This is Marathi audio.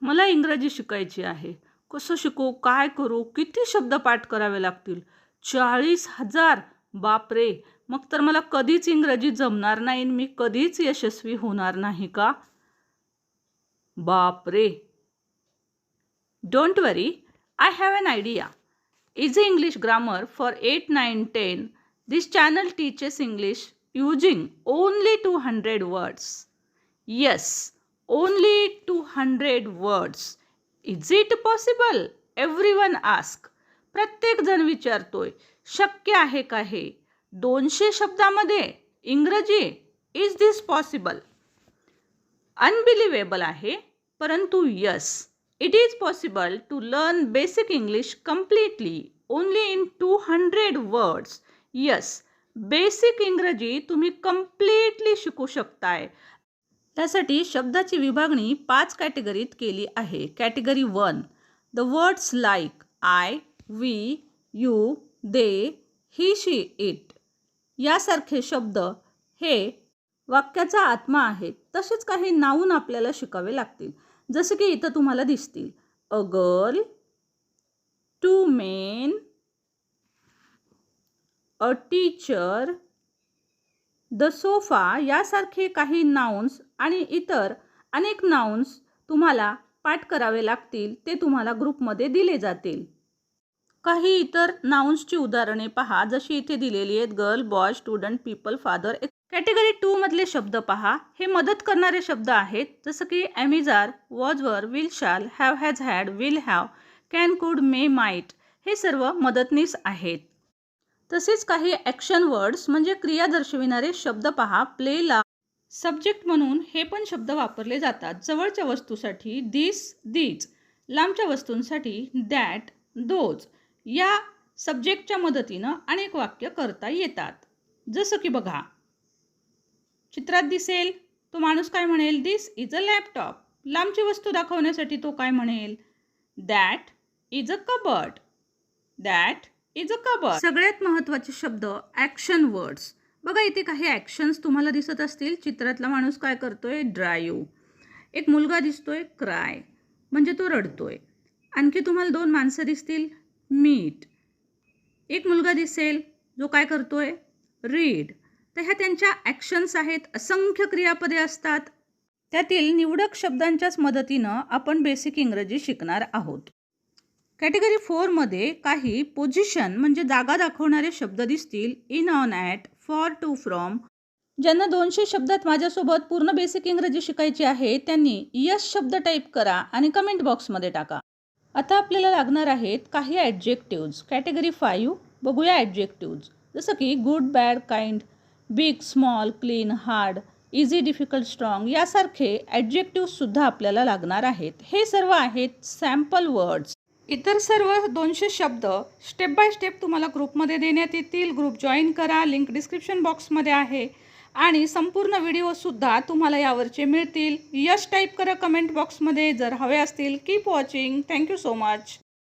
मला इंग्रजी शिकायची आहे. कसं शिकू? काय करू? किती शब्द पाठ करावे लागतील? 40,000 बापरे! मग तर मला कधीच इंग्रजी जमणार नाही आणि मी कधीच यशस्वी होणार नाही का? बापरे! Don't worry, I have an idea. Easy English Grammar for 8, 9, 10. This channel teaches English using only 200 words. Yes, only 200 words. Is it possible? Everyone ask. प्रत्येक जण विचारतोय, शक्य आहे का हे? 200 शब्दामध्ये इंग्रजी? Is this possible? अनबिलिव्हेबल आहे, परंतु yes, it is possible to learn basic English completely only in 200 words. Yes, basic इंग्रजी तुम्ही कम्प्लिटली शिकू शकताय. त्यासाठी शब्दाची विभागणी 5 कॅटेगरीत केली आहे. Category 1, the words like I, we, you, they, he, she, it यासारखे शब्द हे वाक्याचा आत्मा आहेत. तसेच काही नाऊन आपल्याला शिकावे लागतील. जसे की इथं तुम्हाला दिसतील, a girl, two men, a teacher, the sofa यासारखे काही नाउन्स आणि इतर अनेक नाउन्स तुम्हाला पाठ करावे लागतील. ते तुम्हाला ग्रुपमध्ये दिले जातील. काही इतर नाउन्सची उदाहरणे पहा, जशी इथे दिलेली आहेत, girl, boy, student, people, father. Category 2 मधले शब्द पहा. हे मदत करणारे शब्द आहेत, जसं की ॲमिजार, वॉज, वर, विल, शाल, have, has, had, will have, can, कुड, मे, माईट हे सर्व मदतनीस आहेत. तसेच काही ॲक्शन वर्ड्स म्हणजे क्रिया दर्शविणारे शब्द पहा. प्ले, ला, सब्जेक्ट म्हणून हे पण शब्द वापरले जातात. जवळच्या वस्तूसाठी दिस, दीज, लांबच्या वस्तूंसाठी दॅट, दोज या सब्जेक्टच्या मदतीनं अनेक वाक्य करता येतात. जसं की बघा, चित्रात दिसेल तो माणूस काय म्हणेल, दिस इज अ लॅपटॉप. लांबची वस्तू दाखवण्यासाठी तो काय म्हणेल, that is a cupboard. That is a cupboard. सगळ्यात महत्त्वाचे शब्द ॲक्शन वर्ड्स. बघा, इथे काही ॲक्शन्स तुम्हाला दिसत असतील. चित्रातला माणूस काय करतोय, ड्राईव्ह. एक मुलगा दिसतोय, क्राय म्हणजे तो रडतोय. आणखी तुम्हाला 2 माणसं दिसतील, मीट. एक मुलगा दिसेल जो काय करतोय, रीड. तर ह्या त्यांच्या ॲक्शन्स आहेत. असंख्य क्रियापदे असतात. त्यातील निवडक शब्दांच्याच मदतीनं आपण बेसिक इंग्रजी शिकणार आहोत. कॅटेगरी 4 मध्ये काही पोझिशन म्हणजे जागा दाखवणारे शब्द दिसतील. In, on, at, for, to, from. ज्यांना 200 शब्दात माझ्यासोबत पूर्ण बेसिक इंग्रजी शिकायची आहे त्यांनी यस शब्द टाईप करा आणि कमेंट बॉक्समध्ये टाका. आता आपल्याला लागणार आहेत काही ॲडजेक्टिव्ज. कॅटेगरी 5 बघूया ॲडजेक्टिव्ज. जसं की good, bad, kind, big, small, clean, hard, easy, difficult, strong यासारखे ॲडजेक्टिव्हसुद्धा आपल्याला लागणार आहेत. हे सर्व आहेत सॅम्पल वर्ड्स. इतर सर्व 200 शब्द स्टेप बाय स्टेप तुम्हाला ग्रुपमध्ये देण्यात येतील. ग्रुप जॉईन करा. लिंक डिस्क्रिप्शन बॉक्समध्ये आहे आणि संपूर्ण व्हिडिओसुद्धा तुम्हाला यावरचे मिळतील. यश टाईप करा कमेंट बॉक्समध्ये. जर हवे असतील keep watching. Thank you so much.